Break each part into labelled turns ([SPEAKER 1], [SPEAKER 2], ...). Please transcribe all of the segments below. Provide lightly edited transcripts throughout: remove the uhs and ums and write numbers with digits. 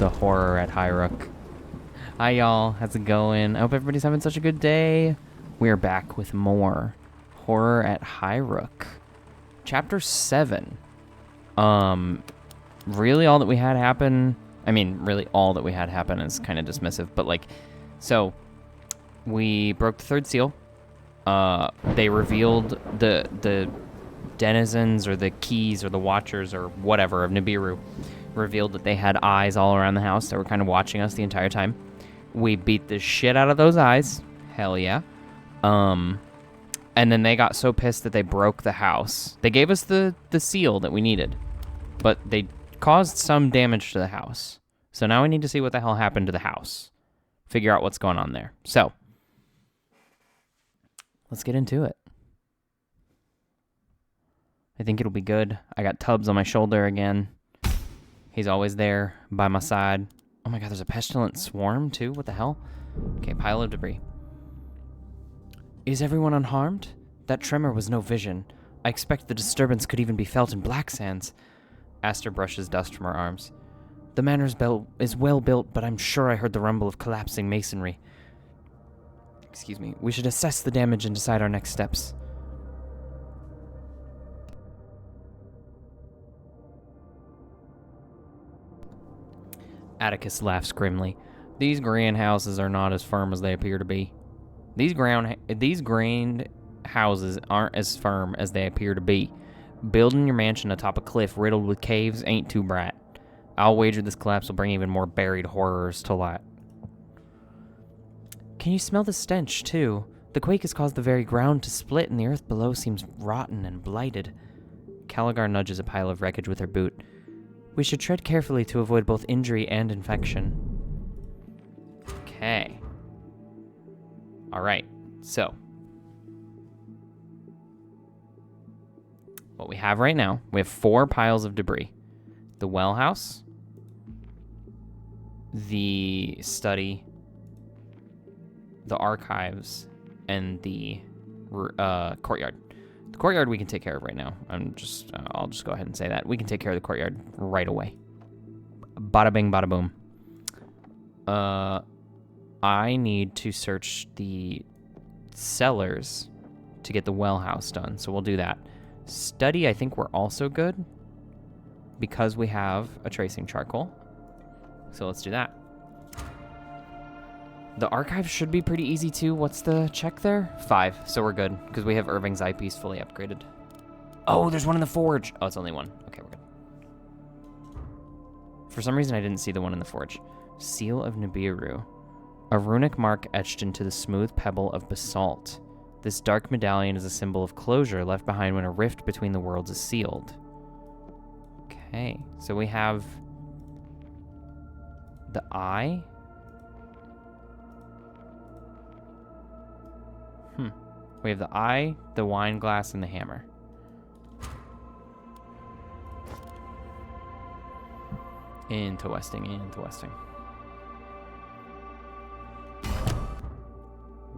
[SPEAKER 1] to Horror at Highrook. Hi y'all, how's it going? I hope everybody's having such a good day. We're back with more Horror at Highrook. Chapter 7. Really all that we had happen, really all that we had happen is kind of dismissive, but so we broke the third seal. They revealed the denizens or the keys or the watchers or whatever of Nibiru revealed that they had eyes all around the house that were kind of watching us the entire time. We beat the shit out of those eyes. Hell yeah. And then they got so pissed that they broke the house. They gave us the seal that we needed, but they caused some damage to the house. So now we need to see what the hell happened to the house. Figure out what's going on there. So, let's get into it. I think it'll be good. I got Tubbs on my shoulder again. He's always there by my side. Oh my god, there's a pestilent swarm too? What the hell? Okay, pile of debris. Is everyone unharmed? That tremor was no vision. I expect the disturbance could even be felt in Black Sands. Aster brushes dust from her arms. The manor is well built, but I'm sure I heard the rumble of collapsing masonry. Excuse me. We should assess the damage and decide our next steps. Atticus laughs grimly. These grand houses are not as firm as they appear to be. These grand houses aren't as firm as they appear to be. Building your mansion atop a cliff riddled with caves ain't too bright. I'll wager this collapse will bring even more buried horrors to light. Can you smell the stench, too? The quake has caused the very ground to split, and the earth below seems rotten and blighted. Caligar nudges a pile of wreckage with her boot. We should tread carefully to avoid both injury and infection. Okay. Alright, so. What we have right now, we have 4 piles of debris. The well house, the study, the archives, and the courtyard. The courtyard we can take care of right now. I'll just go ahead and say that. We can take care of the courtyard right away. Bada bing, bada boom. I need to search the cellars to get the well house done, so we'll do that. Study, I think we're also good because we have a tracing charcoal. So let's do that. The archive should be pretty easy too. What's the check there? 5, so we're good, because we have Irving's eyepiece fully upgraded. Oh, there's one in the forge. Oh, it's only 1. Okay, we're good. For some reason, I didn't see the one in the forge. Seal of Nibiru. A runic mark etched into the smooth pebble of basalt. This dark medallion is a symbol of closure left behind when a rift between the worlds is sealed. Okay, so we have the eye. We have the eye, the wine glass, and the hammer. Interesting.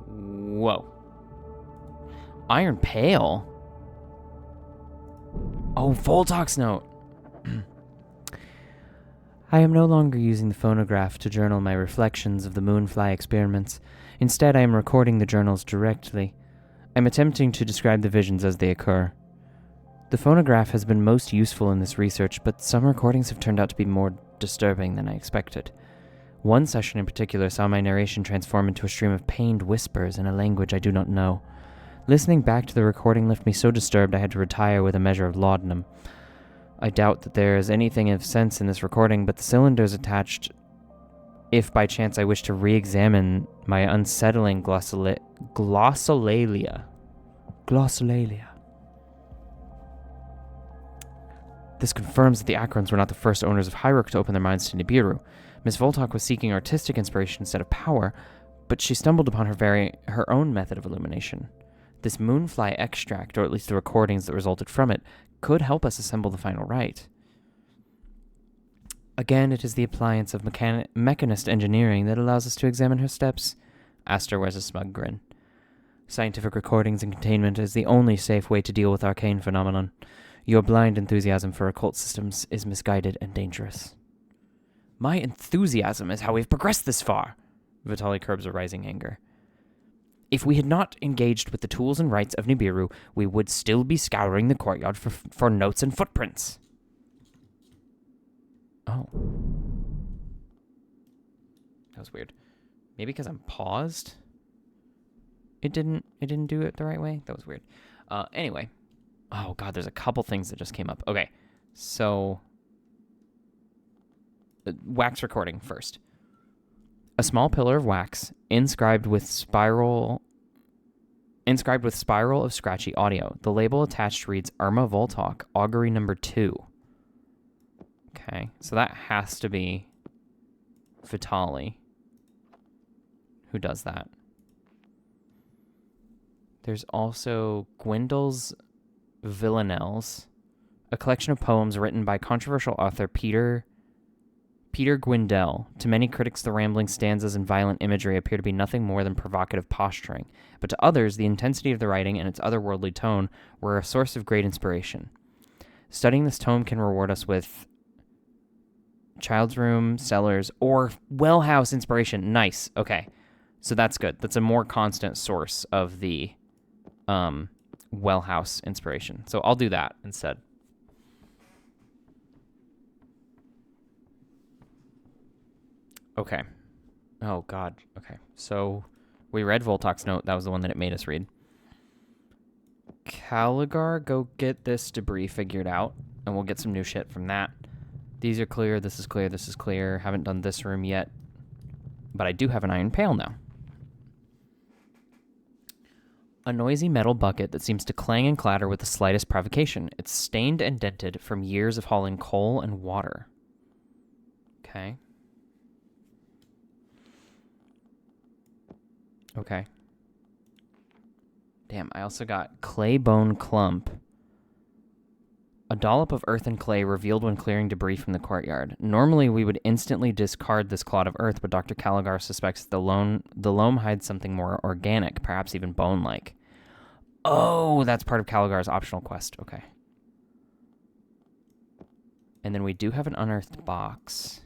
[SPEAKER 1] Whoa. Iron pail? Oh, Voltox note. I am no longer using the phonograph to journal my reflections of the moonfly experiments. Instead, I am recording the journals directly. I'm attempting to describe the visions as they occur. The phonograph has been most useful in this research, but some recordings have turned out to be more disturbing than I expected. One session in particular saw my narration transform into a stream of pained whispers in a language I do not know. Listening back to the recording left me so disturbed I had to retire with a measure of laudanum. I doubt that there is anything of sense in this recording, but the cylinders attached, if by chance I wish to re-examine my unsettling glossolalia. This confirms that the Akrons were not the first owners of Highrook to open their minds to Nibiru. Miss Voltok was seeking artistic inspiration instead of power, but she stumbled upon her own method of illumination. This moonfly extract, or at least the recordings that resulted from it, could help us assemble the final rite. Again, it is the appliance of mechanist engineering that allows us to examine her steps. Aster wears a smug grin. Scientific recordings and containment is the only safe way to deal with arcane phenomenon. Your blind enthusiasm for occult systems is misguided and dangerous. My enthusiasm is how we've progressed this far. Vitali curbs a rising anger. If we had not engaged with the tools and rites of Nibiru, we would still be scouring the courtyard for notes and footprints. Oh. That was weird. Maybe because I'm paused? It didn't do it the right way? That was weird. Anyway. Oh, God, there's a couple things that just came up. Okay, so... wax recording first. A small pillar of wax inscribed with spiral of scratchy audio. The label attached reads Irma Voltok, augury number 2. Okay, so that has to be Vitali who does that. There's also Gwendol's Villanelles, a collection of poems written by controversial author Peter Gwendel. To many critics, the rambling stanzas and violent imagery appear to be nothing more than provocative posturing, but to others, the intensity of the writing and its otherworldly tone were a source of great inspiration. Studying this tome can reward us with Child's Room, Cellars, or Well House inspiration. Nice. Okay. So that's good. That's a more constant source of the Well House inspiration. So I'll do that instead. Okay. Oh, God. Okay. So we read Voltok's note. That was the one that it made us read. Caligar, go get this debris figured out, and we'll get some new shit from that. These are clear. This is clear. This is clear. Haven't done this room yet, but I do have an iron pail now. A noisy metal bucket that seems to clang and clatter with the slightest provocation. It's stained and dented from years of hauling coal and water. Okay. Okay. Damn, I also got clay bone clump. A dollop of earth and clay revealed when clearing debris from the courtyard. Normally, we would instantly discard this clod of earth, but Dr. Caligar suspects the loam hides something more organic, perhaps even bone-like. Oh, that's part of Caligar's optional quest. Okay. And then we do have an unearthed box.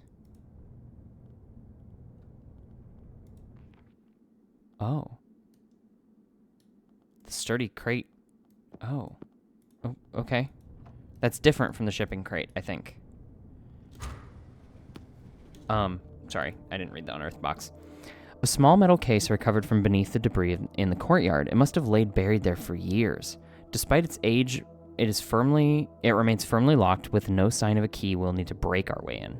[SPEAKER 1] Oh. The sturdy crate. Oh. Oh, okay. That's different from the shipping crate, I think. Sorry, I didn't read the unearthed box. A small metal case recovered from beneath the debris in the courtyard. It must have laid buried there for years. Despite its age, it remains firmly locked with no sign of a key we'll need to break our way in.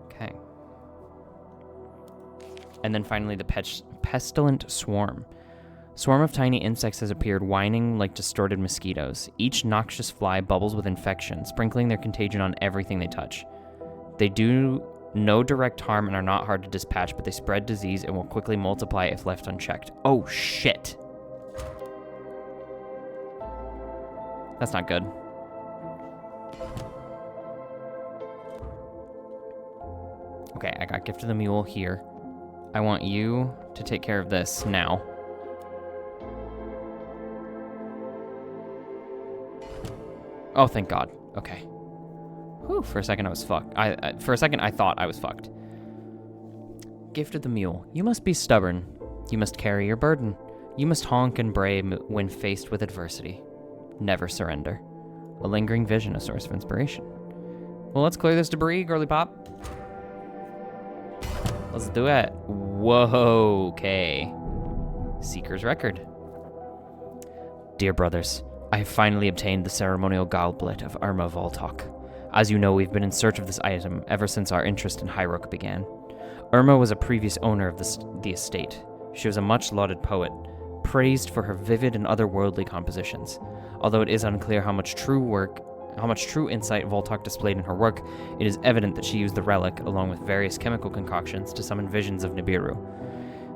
[SPEAKER 1] Okay. And then finally the pestilent swarm. Swarm of tiny insects has appeared, whining like distorted mosquitoes. Each noxious fly bubbles with infection, sprinkling their contagion on everything they touch. They do no direct harm and are not hard to dispatch, but they spread disease and will quickly multiply if left unchecked. Oh, shit. That's not good. Okay, I got Gift of the Mule here. I want you to take care of this now. Oh, thank God. Okay. Whew, for a second I was fucked. For a second I thought I was fucked. Gift of the Mule. You must be stubborn. You must carry your burden. You must honk and bray when faced with adversity. Never surrender. A lingering vision, a source of inspiration. Well, let's clear this debris, girly pop. Let's do it. Whoa, okay. Seeker's Record. Dear brothers, I have finally obtained the ceremonial goblet of Irma Voltok. As you know, we've been in search of this item ever since our interest in Highrook began. Irma was a previous owner of the estate. She was a much-lauded poet, praised for her vivid and otherworldly compositions. Although it is unclear how much true insight Voltok displayed in her work, it is evident that she used the relic, along with various chemical concoctions, to summon visions of Nibiru.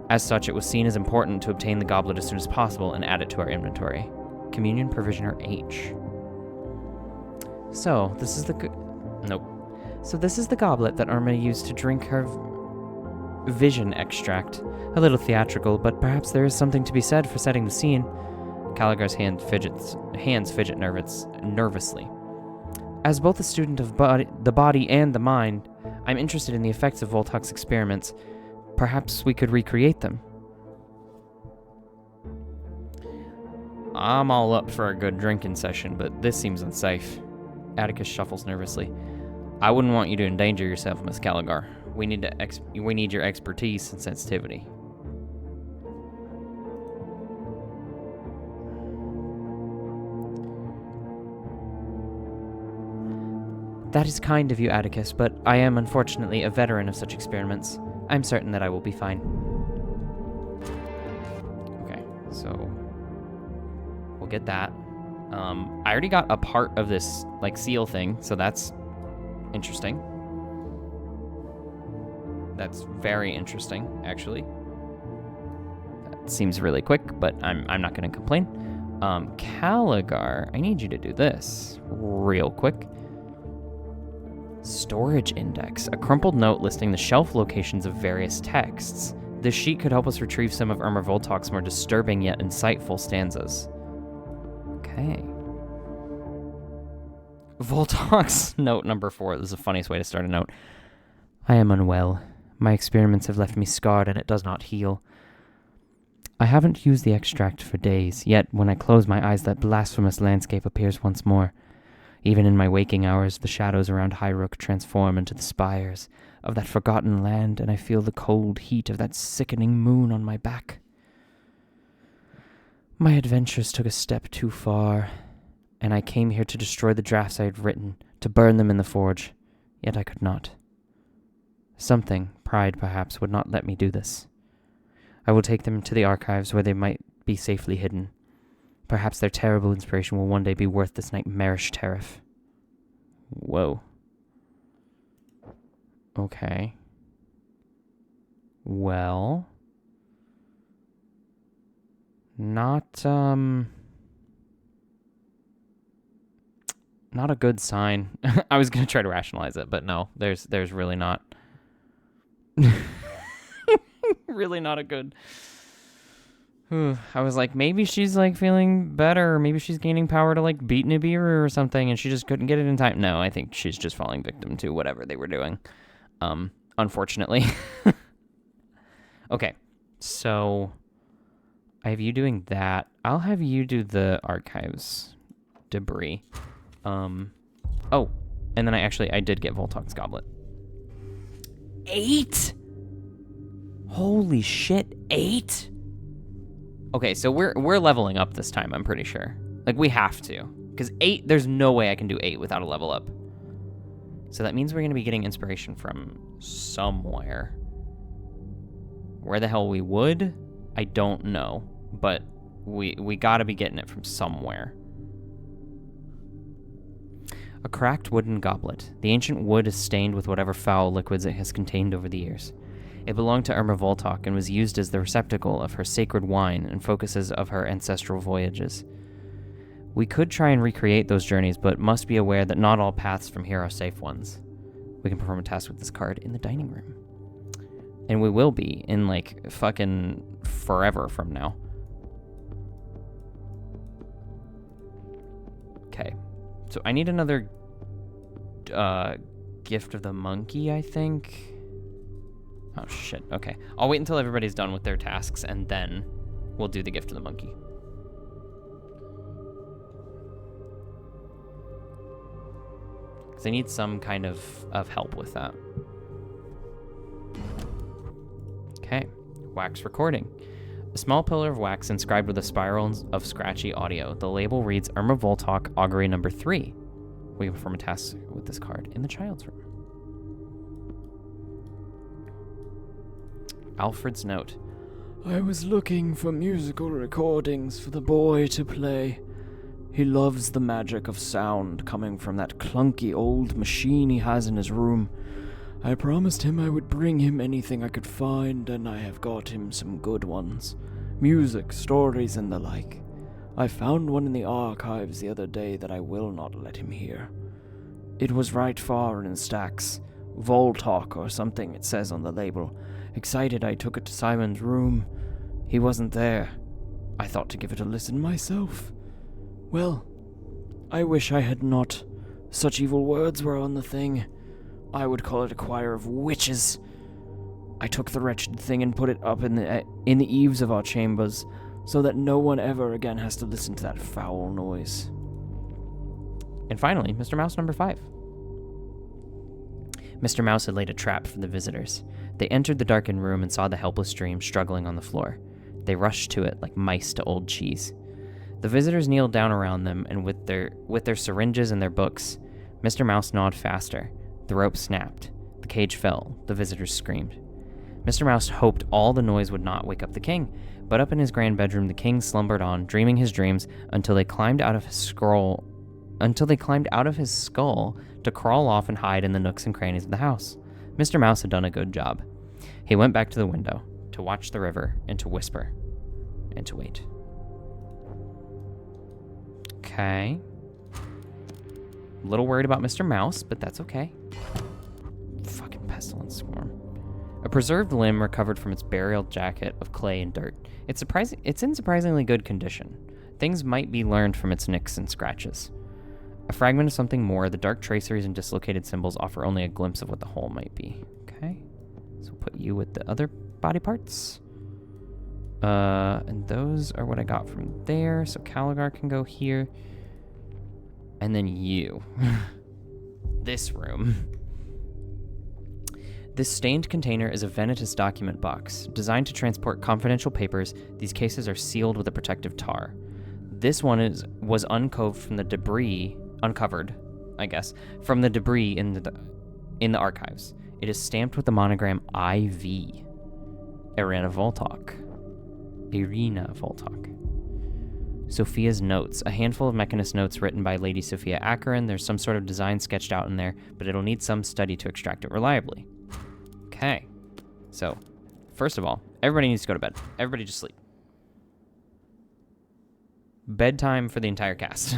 [SPEAKER 1] As such, it was seen as important to obtain the goblet as soon as possible and add it to our inventory. Communion Provisioner H. So, this is the goblet that Irma used to drink her vision extract. A little theatrical, but perhaps there is something to be said for setting the scene. Caligar's hands fidget nervously. As both a student of the body and the mind, I'm interested in the effects of Voltok's experiments. Perhaps we could recreate them. I'm all up for a good drinking session, but this seems unsafe. Atticus shuffles nervously. I wouldn't want you to endanger yourself, Miss Caligar. We need your expertise and sensitivity. That is kind of you, Atticus, but I am unfortunately a veteran of such experiments. I'm certain that I will be fine. Okay, so we'll get that. I already got a part of this, like, seal thing, so that's interesting. That's very interesting, actually. That seems really quick, but I'm not going to complain. Caligar, I need you to do this real quick. Storage index, a crumpled note listing the shelf locations of various texts. This sheet could help us retrieve some of Irma Voltok's more disturbing yet insightful stanzas. Okay. Voltok's note number 4. This is the funniest way to start a note. I am unwell. My experiments have left me scarred and it does not heal. I haven't used the extract for days, yet when I close my eyes that blasphemous landscape appears once more. Even in my waking hours, the shadows around Highrook transform into the spires of that forgotten land, and I feel the cold heat of that sickening moon on my back. My adventures took a step too far, and I came here to destroy the drafts I had written, to burn them in the forge, yet I could not. Something, pride perhaps, would not let me do this. I will take them to the archives where they might be safely hidden. Perhaps their terrible inspiration will one day be worth this nightmarish tariff. Whoa. Okay. Well. Not a good sign. I was going to try to rationalize it, but no, there's really not. Really not a good... I was like, maybe she's, like, feeling better, or maybe she's gaining power to, like, beat Nibiru or something, and she just couldn't get it in time. No, I think she's just falling victim to whatever they were doing, unfortunately. Okay, so I have you doing that. I'll have you do the archives debris. Oh, and then I did get Voltok's goblet. 8? Holy shit, 8? Okay, so we're leveling up this time, I'm pretty sure. Like, we have to. Because 8, there's no way I can do 8 without a level up. So that means we're going to be getting inspiration from somewhere. Where the hell we would, I don't know. But we got to be getting it from somewhere. A cracked wooden goblet. The ancient wood is stained with whatever foul liquids it has contained over the years. It belonged to Irma Voltok and was used as the receptacle of her sacred wine and focuses of her ancestral voyages. We could try and recreate those journeys, but must be aware that not all paths from here are safe ones. We can perform a task with this card in the dining room. And we will be in, like, fucking forever from now. Okay. So I need another gift of the monkey, I think. Oh, shit. Okay. I'll wait until everybody's done with their tasks, and then we'll do the gift of the monkey. Because I need some kind of help with that. Okay. Wax recording. A small pillar of wax inscribed with a spiral of scratchy audio. The label reads Irma Voltok, Augury number 3. We can perform a task with this card in the child's room. Alfred's note. I was looking for musical recordings for the boy to play. He loves the magic of sound coming from that clunky old machine he has in his room. I promised him I would bring him anything I could find, and I have got him some good ones. Music, stories, and the like. I found one in the archives the other day that I will not let him hear. It was right far in stacks. Voltok or something it says on the label. Excited, I took it to Simon's room. He wasn't there. I thought to give it a listen myself. Well, I wish I had not. Such evil words were on the thing. I would call it a choir of witches. I took the wretched thing and put it up in the eaves of our chambers, so that no one ever again has to listen to that foul noise. And finally, Mr. Mouse number 5. Mr. Mouse had laid a trap for the visitors. They entered the darkened room and saw the helpless dream struggling on the floor. They rushed to it like mice to old cheese. The visitors kneeled down around them, and with their syringes and their books, Mr. Mouse gnawed faster. The rope snapped. The cage fell. The visitors screamed. Mr. Mouse hoped all the noise would not wake up the king, but up in his grand bedroom the king slumbered on, dreaming his dreams until they climbed out of his skull to crawl off and hide in the nooks and crannies of the house. Mr. Mouse had done a good job. He went back to the window to watch the river and to whisper and to wait. Okay. A little worried about Mr. Mouse, but that's okay. Fucking pestilence swarm. A preserved limb recovered from its burial jacket of clay and dirt. It's in surprisingly good condition. Things might be learned from its nicks and scratches. A fragment of something more, the dark traceries and dislocated symbols offer only a glimpse of what the whole might be. Okay. So we'll put you with the other body parts. And those are what I got from there. So Caligar can go here. And then you. This room. This stained container is a Venetus document box. Designed to transport confidential papers, these cases are sealed with a protective tar. This one was uncovered from the debris in the archives. It is stamped with the monogram IV. Irina Voltok. Sophia's notes. A handful of Mechanist notes written by Lady Sophia Acheron. There's some sort of design sketched out in there, but it'll need some study to extract it reliably. Okay. So, first of all, everybody needs to go to bed. Everybody just sleep. Bedtime for the entire cast.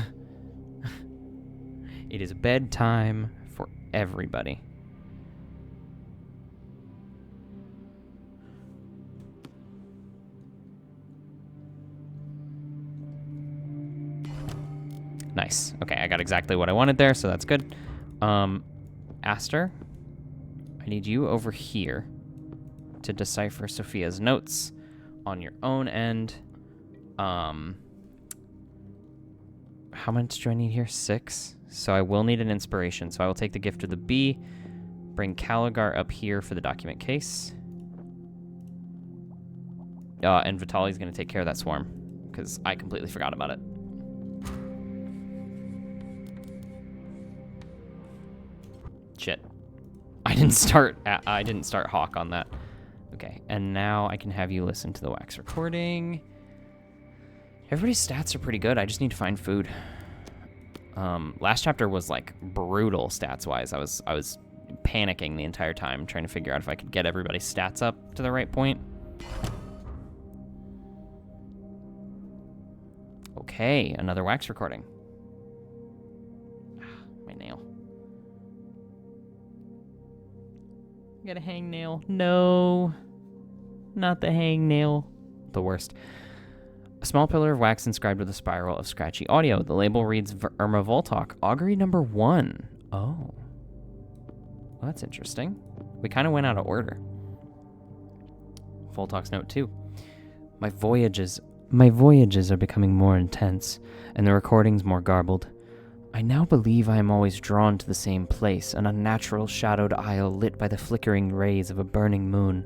[SPEAKER 1] It is bedtime for everybody. Nice. Okay, I got exactly what I wanted there, so that's good. Aster, I need you over here to decipher Sophia's notes on your own end. How much do I need here? 6. So I will need an inspiration. So I will take the gift of the bee, bring Caligar up here for the document case. And Vitali's going to take care of that swarm, because I completely forgot about it. Shit. I didn't start Hawk on that. Okay, and now I can have you listen to the wax recording. Everybody's stats are pretty good. I just need to find food. Last chapter was like brutal stats wise. I was panicking the entire time trying to figure out if I could get everybody's stats up to the right point. Okay, another wax recording. My nail. I got a hangnail. No. Not the hangnail. The worst. A small pillar of wax inscribed with a spiral of scratchy audio. The label reads Irma Voltok, augury number 1. Oh. Well, that's interesting. We kind of went out of order. Voltok's note 2. My voyages are becoming more intense, and the recordings more garbled. I now believe I am always drawn to the same place, an unnatural shadowed isle lit by the flickering rays of a burning moon.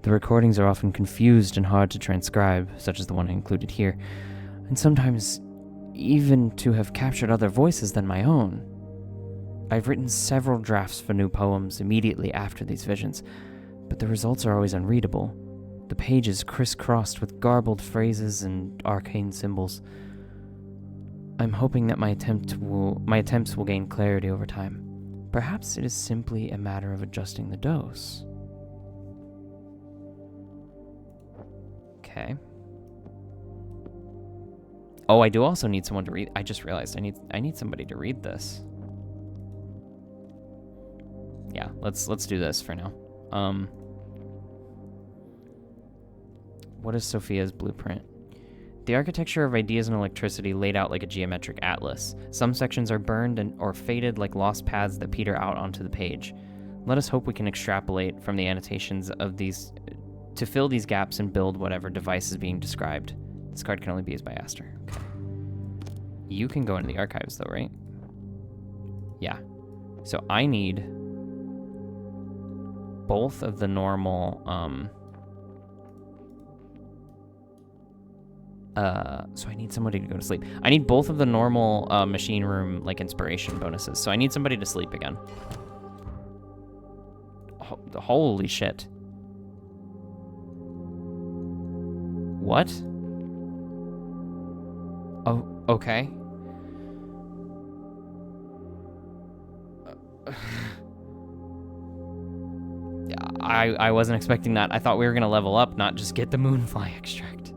[SPEAKER 1] The recordings are often confused and hard to transcribe, such as the one I included here, and sometimes even to have captured other voices than my own. I've written several drafts for new poems immediately after these visions, but the results are always unreadable. The pages crisscrossed with garbled phrases and arcane symbols. I'm hoping that my attempts will gain clarity over time. Perhaps it is simply a matter of adjusting the dose. Okay. Oh, I do also need someone to read. I just realized I need somebody to read this. Yeah, let's do this for now. What is Sophia's blueprint? The architecture of ideas and electricity laid out like a geometric atlas. Some sections are burned or faded like lost paths that peter out onto the page. Let us hope we can extrapolate from the annotations of these to fill these gaps and build whatever device is being described. This card can only be used by Aster. Okay. You can go into the archives though, right? Yeah. So I need both of the normal, so I need somebody to go to sleep. I need both of the normal, machine room, like, inspiration bonuses. So I need somebody to sleep again. Holy shit. What? Oh, okay. I wasn't expecting that. I thought we were going to level up, not just get the moonfly extract.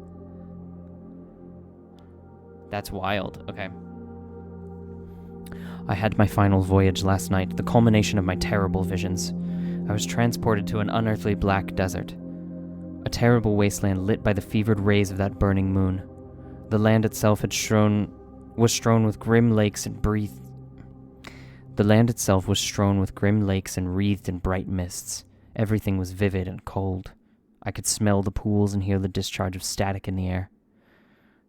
[SPEAKER 1] That's wild. Okay. I had my final voyage last night, the culmination of my terrible visions. I was transported to an unearthly black desert. A terrible wasteland lit by the fevered rays of that burning moon. The land itself was strewn with grim lakes and wreathed in bright mists. Everything was vivid and cold. I could smell the pools and hear the discharge of static in the air.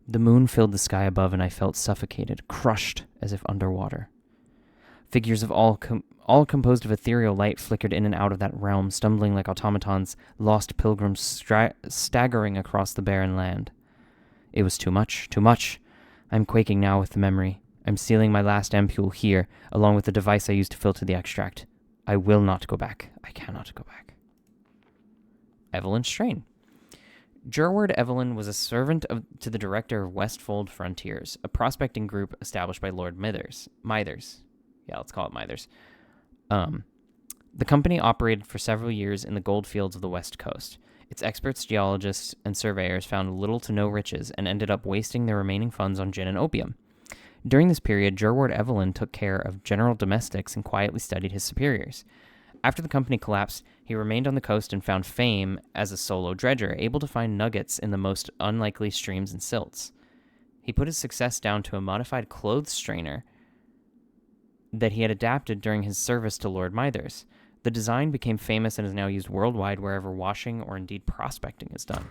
[SPEAKER 1] The moon filled the sky above, and I felt suffocated, crushed as if underwater. Figures of all composed of ethereal light flickered in and out of that realm, stumbling like automatons, lost pilgrims staggering across the barren land. It was too much, too much. I'm quaking now with the memory. I'm sealing my last ampule here, along with the device I used to filter the extract. I will not go back. I cannot go back. Evelyn Strain. Jurward Evelyn was a servant to the director of Westfold Frontiers, a prospecting group established by Lord Mithers. Yeah, let's call it Mithers. The company operated for several years in the gold fields of the West Coast. Its experts, geologists, and surveyors found little to no riches and ended up wasting their remaining funds on gin and opium. During this period, Jurward Evelyn took care of general domestics and quietly studied his superiors. After the company collapsed, he remained on the coast and found fame as a solo dredger, able to find nuggets in the most unlikely streams and silts. He put his success down to a modified clothes strainer that he had adapted during his service to Lord Mithers. The design became famous and is now used worldwide wherever washing or indeed prospecting is done.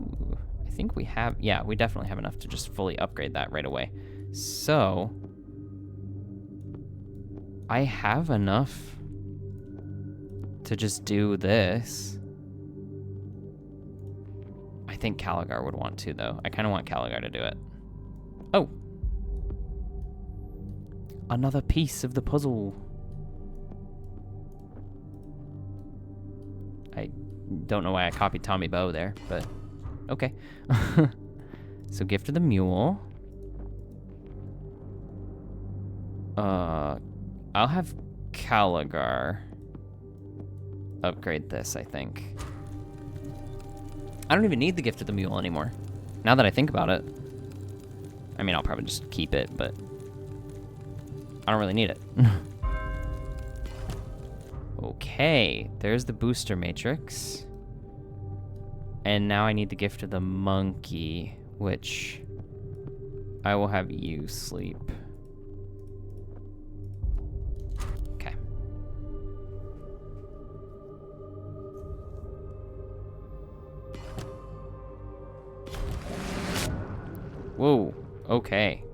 [SPEAKER 1] Ooh, I think we have... Yeah, we definitely have enough to just fully upgrade that right away. So... I have enough to just do this. I think Caligar would want to, though. I kind of want Caligar to do it. Oh! Another piece of the puzzle. I don't know why I copied Tommy Bow there, but okay. So Gift of the Mule. I'll have Caligar upgrade this, I think. I don't even need the Gift of the Mule anymore. Now that I think about it. I mean, I'll probably just keep it, but I don't really need it. Okay, there's the booster matrix. And now I need the Gift of the Monkey, which I will have you sleep. Okay. Whoa, okay.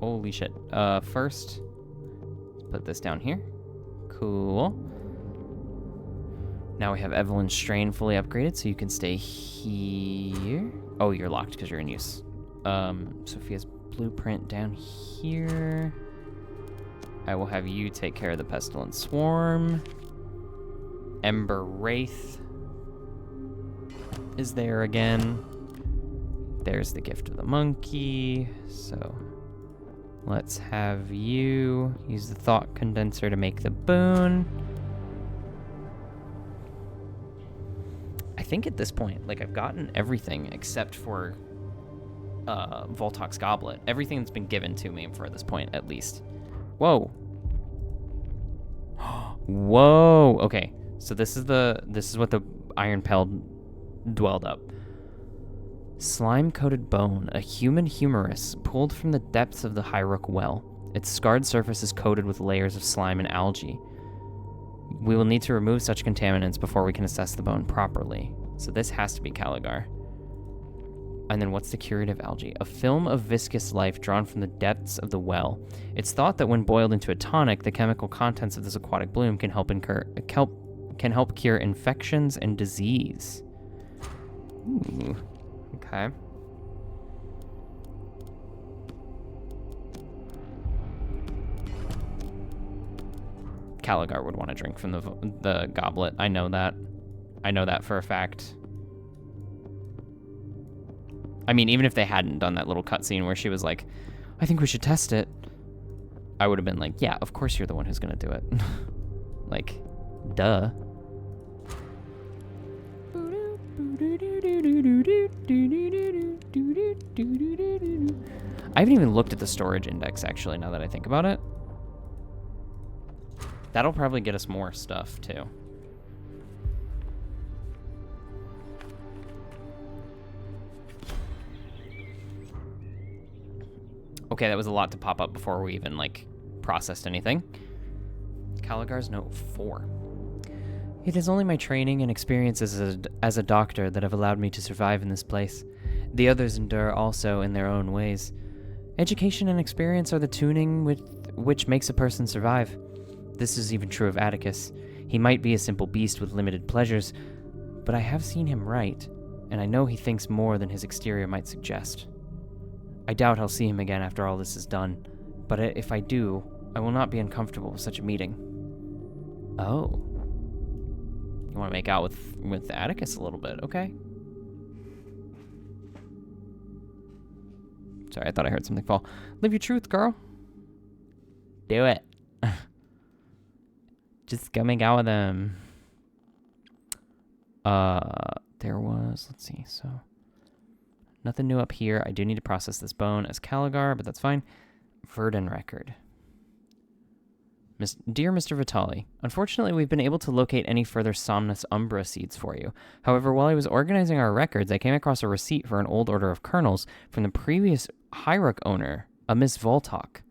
[SPEAKER 1] Holy shit. First, put this down here. Cool. Now we have Evelyn Strain fully upgraded, so you can stay here. Oh, you're locked because you're in use. Sophia's blueprint down here. I will have you take care of the Pestilent Swarm. Ember Wraith is there again. There's the Gift of the Monkey. So let's have you use the Thought Condenser to make the boon. I think at this point, like, I've gotten everything except for Voltox Goblet. Everything's been given to me for this point, at least. Whoa. Whoa. Okay, so this is what the Iron Pell dwelled up. Slime-coated bone, a human humerus pulled from the depths of the Highrook well. Its scarred surface is coated with layers of slime and algae. We will need to remove such contaminants before we can assess the bone properly. So this has to be Caligar. And then what's the curative algae? A film of viscous life drawn from the depths of the well. It's thought that when boiled into a tonic, the chemical contents of this aquatic bloom can help cure infections and disease. Ooh, okay. Caligar would want to drink from the goblet. I know that. I know that for a fact. I mean, even if they hadn't done that little cutscene where she was like, I think we should test it, I would have been like, yeah, of course you're the one who's going to do it. Like, duh. I haven't even looked at the storage index, actually, now that I think about it. That'll probably get us more stuff, too. Okay, that was a lot to pop up before we even, like, processed anything. Caligar's note 4. It is only my training and experience as a doctor that have allowed me to survive in this place. The others endure also in their own ways. Education and experience are the tuning which makes a person survive. This is even true of Atticus. He might be a simple beast with limited pleasures, but I have seen him write, and I know he thinks more than his exterior might suggest. I doubt I'll see him again after all this is done, but if I do, I will not be uncomfortable with such a meeting. Oh. You want to make out with Atticus a little bit, okay. Sorry, I thought I heard something fall. Live your truth, girl. Do it. Just go make out with him. There was, let's see, so nothing new up here. I do need to process this bone as Caligar, but that's fine. Verdun record. Dear Mr. Vitali, unfortunately we've been able to locate any further Somnus umbra seeds for you. However, while I was organizing our records, I came across a receipt for an old order of kernels from the previous Highrook owner, a Miss Voltok.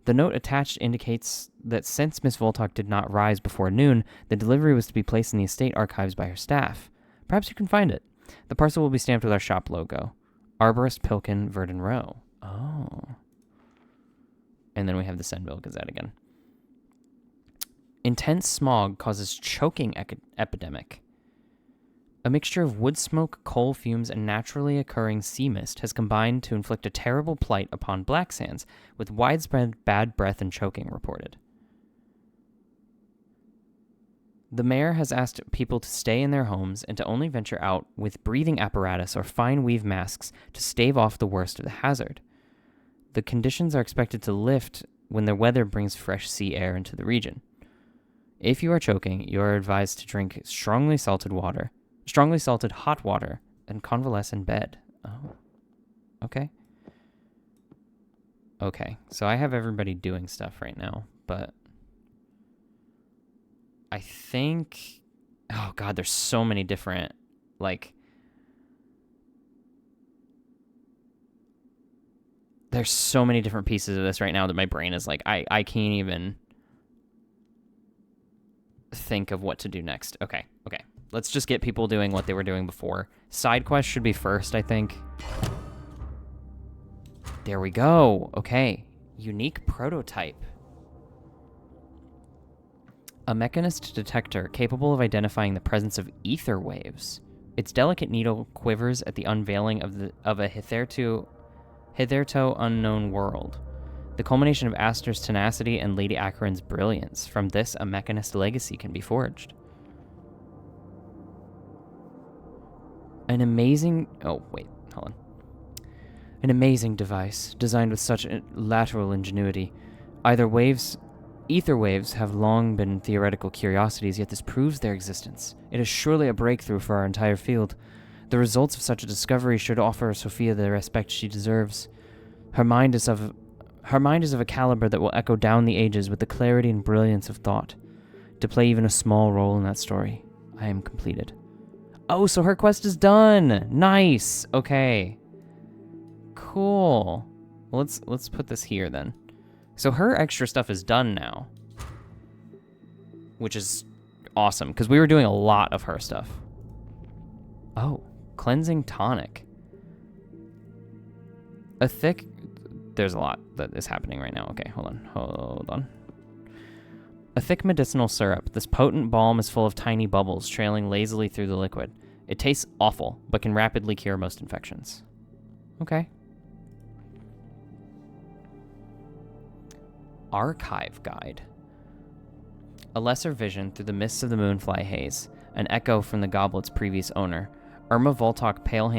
[SPEAKER 1] The note attached indicates that since Miss Voltok did not rise before noon, the delivery was to be placed in the estate archives by her staff. Perhaps you can find it. The parcel will be stamped with our shop logo. Arborist Pilkin, Verdun Row. Oh. And then we have the Senville Gazette again. Intense smog causes choking epidemic. A mixture of wood smoke, coal fumes, and naturally occurring sea mist has combined to inflict a terrible plight upon Black Sands, with widespread bad breath and choking reported. The mayor has asked people to stay in their homes and to only venture out with breathing apparatus or fine weave masks to stave off the worst of the hazard. The conditions are expected to lift when the weather brings fresh sea air into the region. If you are choking, you are advised to drink strongly salted hot water, and convalesce in bed. Oh, okay. Okay, so I have everybody doing stuff right now, but I think, oh God, there's so many different, like, there's so many different pieces of this right now that my brain is like, I can't even think of what to do next. Okay. Let's just get people doing what they were doing before. Side quest should be first, I think. There we go. Okay. Unique prototype. A mechanist detector capable of identifying the presence of ether waves. Its delicate needle quivers at the unveiling of a hitherto unknown world. The culmination of Aster's tenacity and Lady Acheron's brilliance. From this, a mechanist legacy can be forged. An amazing device, designed with such lateral ingenuity. Ether waves have long been theoretical curiosities, yet this proves their existence. It is surely a breakthrough for our entire field. The results of such a discovery should offer Sophia the respect she deserves. Her mind is of a caliber that will echo down the ages with the clarity and brilliance of thought. To play even a small role in that story, I am completed. Oh, so her quest is done. Nice. Okay. Cool. Well, let's put this here then. So her extra stuff is done now, which is awesome because we were doing a lot of her stuff. Oh, cleansing tonic. There's a lot that is happening right now. Okay, hold on. A thick medicinal syrup. This potent balm is full of tiny bubbles trailing lazily through the liquid. It tastes awful, but can rapidly cure most infections. Okay. Archive guide. A lesser vision through the mists of the moonfly haze. An echo from the goblet's previous owner. Irma Voltok's pale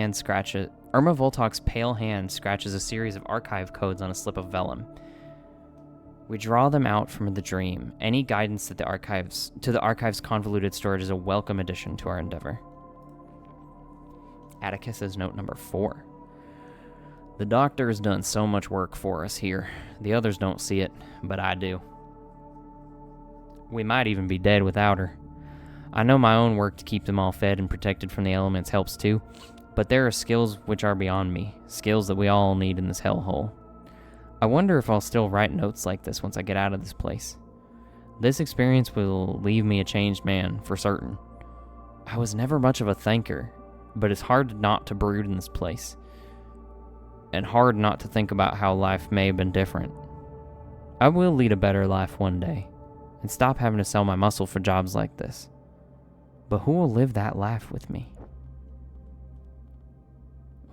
[SPEAKER 1] hand scratches a series of archive codes on a slip of vellum. We draw them out from the dream. Any guidance to the archive's convoluted storage is a welcome addition to our endeavor. Atticus's note number 4. The doctor has done so much work for us here. The others don't see it, but I do. We might even be dead without her. I know my own work to keep them all fed and protected from the elements helps too, but there are skills which are beyond me, skills that we all need in this hellhole. I wonder if I'll still write notes like this once I get out of this place. This experience will leave me a changed man, for certain. I was never much of a thinker, but it's hard not to brood in this place. And hard not to think about how life may have been different. I will lead a better life one day, and stop having to sell my muscle for jobs like this. But who will live that life with me?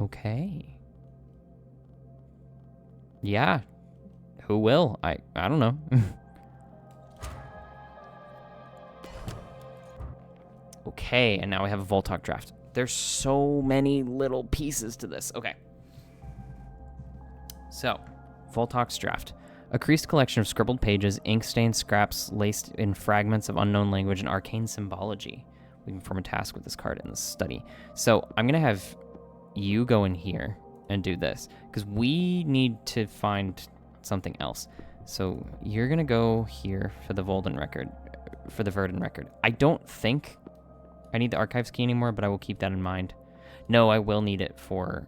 [SPEAKER 1] Okay. Yeah, who will? I don't know. Okay, and now we have a Voltok draft. There's so many little pieces to this. Okay. So, Voltok's draft. A creased collection of scribbled pages, ink-stained scraps laced in fragments of unknown language and arcane symbology. We can form a task with this card in this study. So, I'm going to have you go in here and do this, because we need to find something else. So you're gonna go here for the Verdun record. I don't think I need the archives key anymore, but I will keep that in mind. No, I will need it for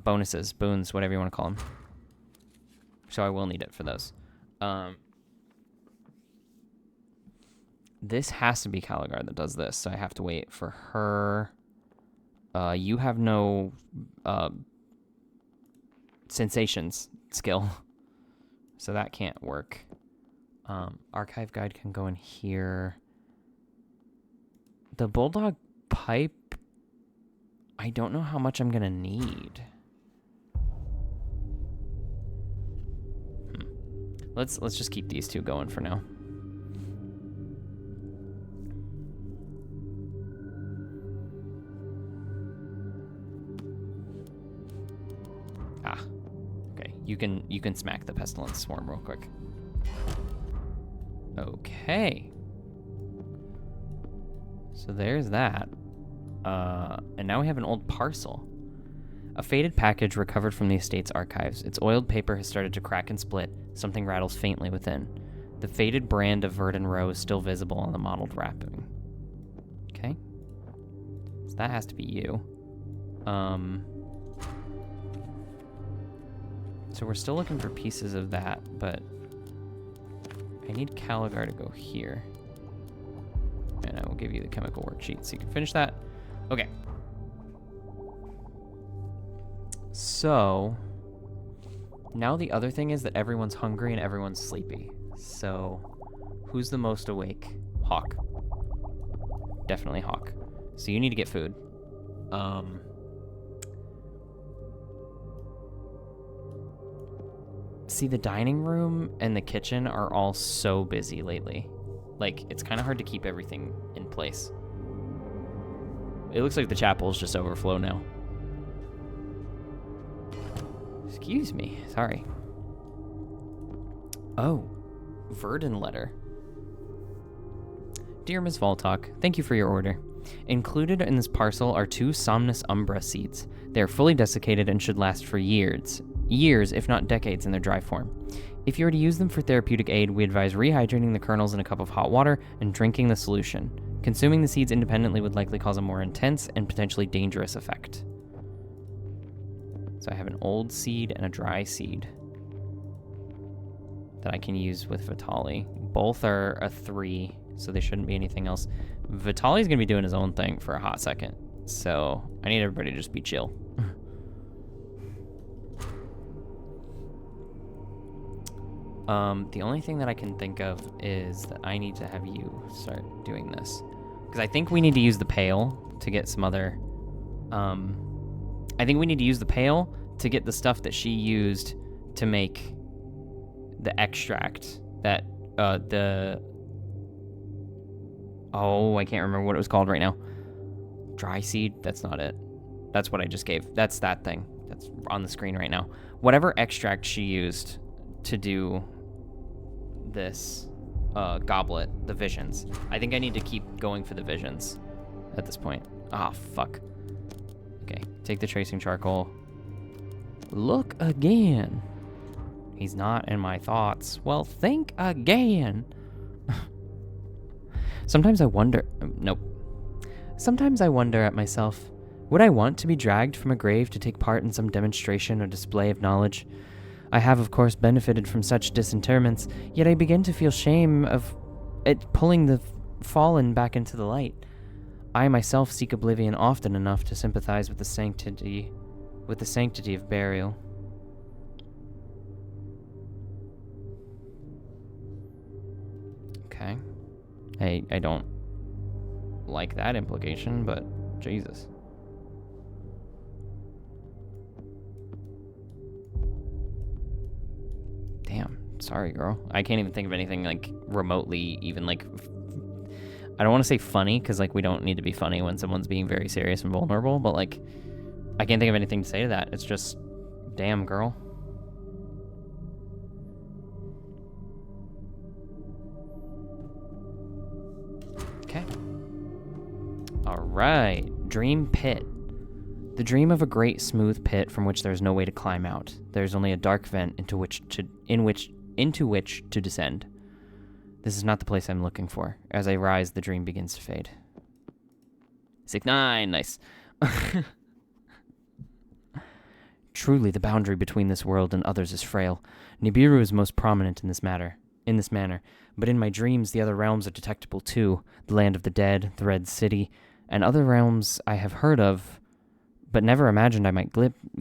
[SPEAKER 1] bonuses, boons, whatever you want to call them. So I will need it for those. This has to be Caligar that does this, so I have to wait for her. You have no sensations skill, so that can't work. Archive guide can go in here. The Bulldog pipe, I don't know how much I'm gonna need. Let's just keep these two going for now. Okay. You can smack the pestilence swarm real quick. Okay. So there's that. And now we have an old parcel. A faded package recovered from the estate's archives. Its oiled paper has started to crack and split. Something rattles faintly within. The faded brand of Verdun Row is still visible on the mottled wrapping. Okay. So that has to be you. So we're still looking for pieces of that, but I need Caligar to go here. And I will give you the chemical worksheet so you can finish that. Okay. So now the other thing is that everyone's hungry and everyone's sleepy. So who's the most awake? Hawk. Definitely Hawk. So you need to get food. See, the dining room and the kitchen are all so busy lately. Like, it's kind of hard to keep everything in place. It looks like the chapel's just overflow now. Excuse me, sorry. Oh, Verdun letter. Dear Ms. Voltok, thank you for your order. Included in this parcel are 2 Somnus Umbra seeds. They are fully desiccated and should last for years, if not decades in their dry form. If you were to use them for therapeutic aid, we advise rehydrating the kernels in a cup of hot water and drinking the solution. Consuming the seeds independently would likely cause a more intense and potentially dangerous effect. So I have an old seed and a dry seed that I can use with Vitali. Both are a 3, so they shouldn't be anything else. Vitali's going to be doing his own thing for a hot second, so I need everybody to just be chill. The only thing that I can think of is that I need to have you start doing this. Because I think we need to use the pail to get some other... I think we need to use the pail to get the stuff that she used to make the extract that, Oh, I can't remember what it was called right now. Dry seed? That's not it. That's what I just gave. That's that thing. That's on the screen right now. Whatever extract she used to do this goblet, the visions. I think I need to keep going for the visions at this point. Ah, fuck. Okay, take the tracing charcoal. Look again. He's not in my thoughts. Well, think again. Sometimes I wonder... Nope. Sometimes I wonder at myself, would I want to be dragged from a grave to take part in some demonstration or display of knowledge? I have, of course, benefited from such disinterments, yet I begin to feel shame of it pulling the fallen back into the light. I myself seek oblivion often enough to sympathize with the sanctity of burial. Okay. I don't like that implication, but Jesus. Damn, sorry, girl. I can't even think of anything, like, remotely even, like... I don't want to say funny, because, like, we don't need to be funny when someone's being very serious and vulnerable, but, like, I can't think of anything to say to that. It's just, damn, girl. Okay. Alright. Dream Pit. The dream of a great smooth pit from which there is no way to climb out. There is only a dark vent into which to descend. This is not the place I'm looking for. As I rise, the dream begins to fade. 6-9, nice. Truly, the boundary between this world and others is frail. Nibiru is most prominent in this manner, but in my dreams the other realms are detectable too. The land of the dead, the Red City, and other realms I have heard of, but never imagined I might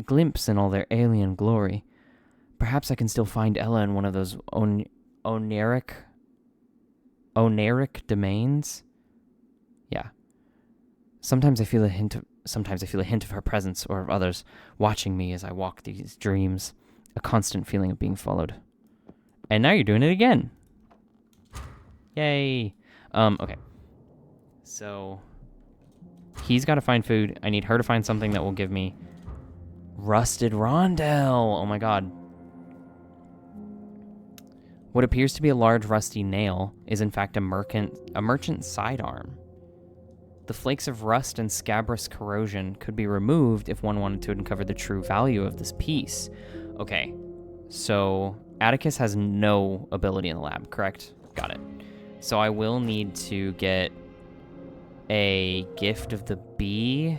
[SPEAKER 1] glimpse in all their alien glory. Perhaps I can still find Ella in one of those oniric domains? Yeah. Sometimes I feel a hint of her presence or of others watching me as I walk these dreams. A constant feeling of being followed. And now you're doing it again. Yay. Okay. So he's got to find food. I need her to find something that will give me rusted rondel. Oh my god. What appears to be a large rusty nail is in fact a merchant sidearm. The flakes of rust and scabrous corrosion could be removed if one wanted to uncover the true value of this piece. Okay, so Atticus has no ability in the lab, correct? Got it. So I will need to get a gift of the bee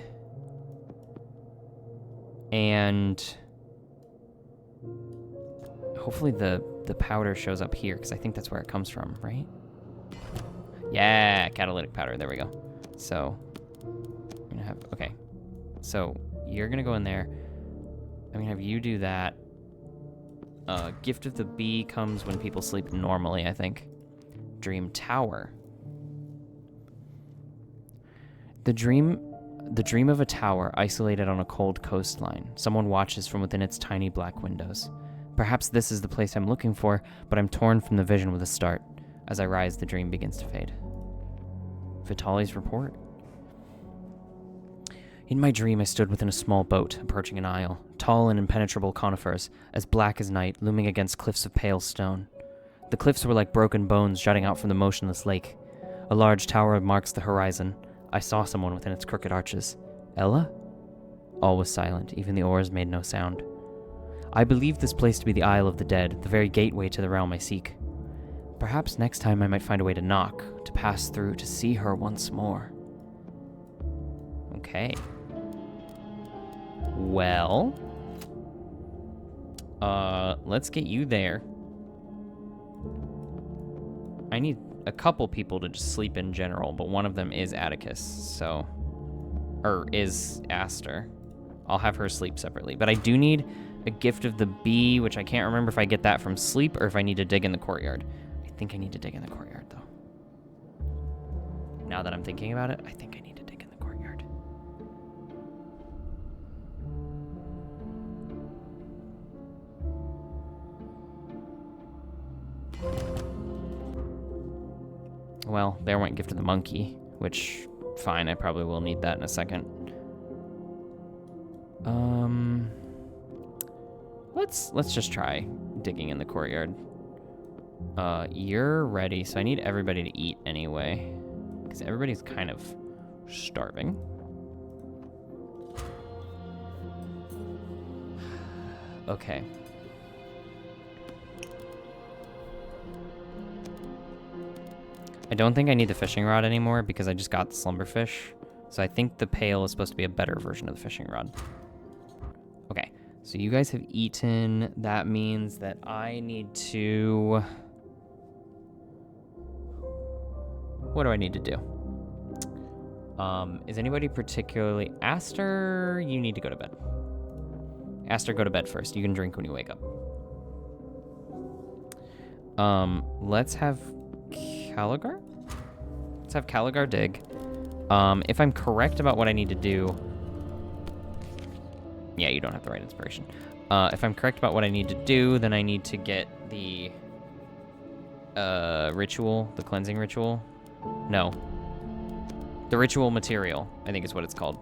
[SPEAKER 1] and hopefully the powder shows up here, because I think that's where it comes from, right? Yeah, catalytic powder. There we go. So, I'm going to have... Okay. So, you're going to go in there. I'm going to have you do that. Gift of the bee comes when people sleep normally, I think. Dream Tower. The dream of a tower isolated on a cold coastline. Someone watches from within its tiny black windows. Perhaps this is the place I'm looking for, but I'm torn from the vision with a start. As I rise, the dream begins to fade. Vitali's report. In my dream, I stood within a small boat, approaching an isle, tall and impenetrable conifers, as black as night, looming against cliffs of pale stone. The cliffs were like broken bones jutting out from the motionless lake. A large tower marks the horizon. I saw someone within its crooked arches. Ella? All was silent, even the oars made no sound. I believe this place to be the Isle of the Dead, the very gateway to the realm I seek. Perhaps next time I might find a way to knock, to pass through, to see her once more. Okay. Well, let's get you there. I need a couple people to just sleep in general, but one of them is Atticus, so... Or is Aster. I'll have her sleep separately. But I do need a gift of the bee, which I can't remember if I get that from sleep or if I need to dig in the courtyard. I think I need to dig in the courtyard, though. Now that I'm thinking about it, I think I need to dig in the courtyard. Well, there went gift of the monkey, which, fine, I probably will need that in a second. Let's just try digging in the courtyard. You're ready, so I need everybody to eat anyway, because everybody's kind of starving. Okay. I don't think I need the fishing rod anymore because I just got the slumberfish. So I think the pail is supposed to be a better version of the fishing rod. Okay, so you guys have eaten. That means that I need to... What do I need to do? Is anybody particularly... Aster, you need to go to bed. Aster, go to bed first. You can drink when you wake up. Let's have Caligar? Let's have Caligar dig. If I'm correct about what I need to do... Yeah, you don't have the right inspiration. If I'm correct about what I need to do, then I need to get the ritual, the cleansing ritual. No. The ritual material, I think is what it's called.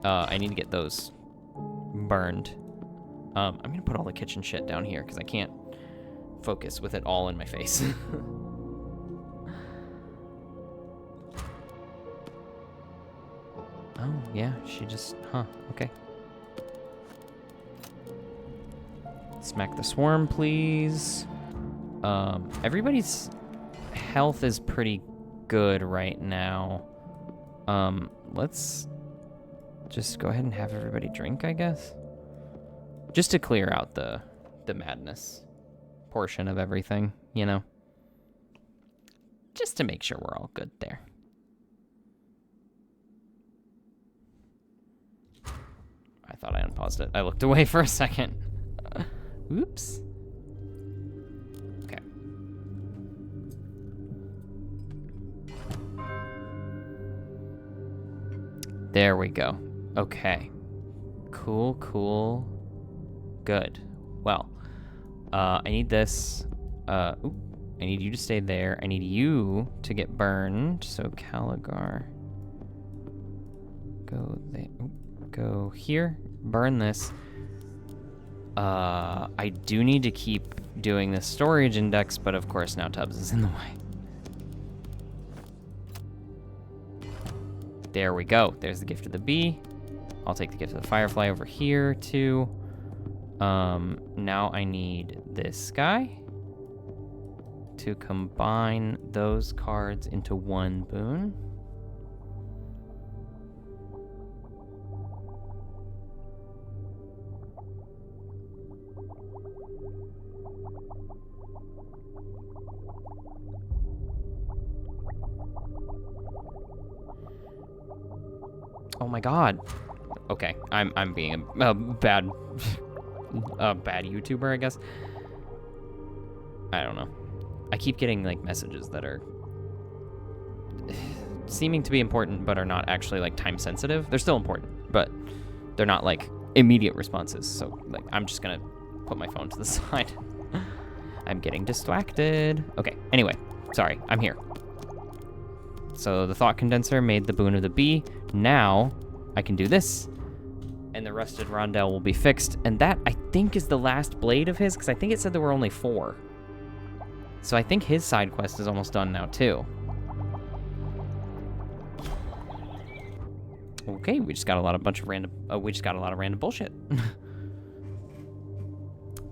[SPEAKER 1] I need to get those burned. I'm gonna put all the kitchen shit down here because I can't focus with it all in my face. Oh, yeah, she just... Huh, okay. Smack the swarm, please. Everybody's health is pretty good right now. Let's just go ahead and have everybody drink, I guess. Just to clear out the madness portion of everything, you know? Just to make sure we're all good there. I thought I unpaused it. I looked away for a second. Oops. Okay. There we go. Okay. Cool, cool. Good. Well, I need this. I need you to stay there. I need you to get burned. So Caligar. Go there. Go here. Burn this. I do need to keep doing the storage index, but of course now Tubbs is in the way. There we go. There's the gift of the bee. I'll take the gift of the firefly over here too. Now I need this guy to combine those cards into one boon. Oh my god. Okay, I'm being a bad bad YouTuber, I guess. I don't know. I keep getting like messages that are seeming to be important but are not actually like time sensitive. They're still important, but they're not like immediate responses. So like I'm just gonna put my phone to the side. I'm getting distracted. Okay, anyway, sorry, I'm here. So the thought condenser made the boon of the bee. Now I can do this, and the rusted rondelle will be fixed. And that, I think, is the last blade of his, because I think it said there were only 4. So I think his side quest is almost done now, too. Okay, we just got a lot of random bullshit.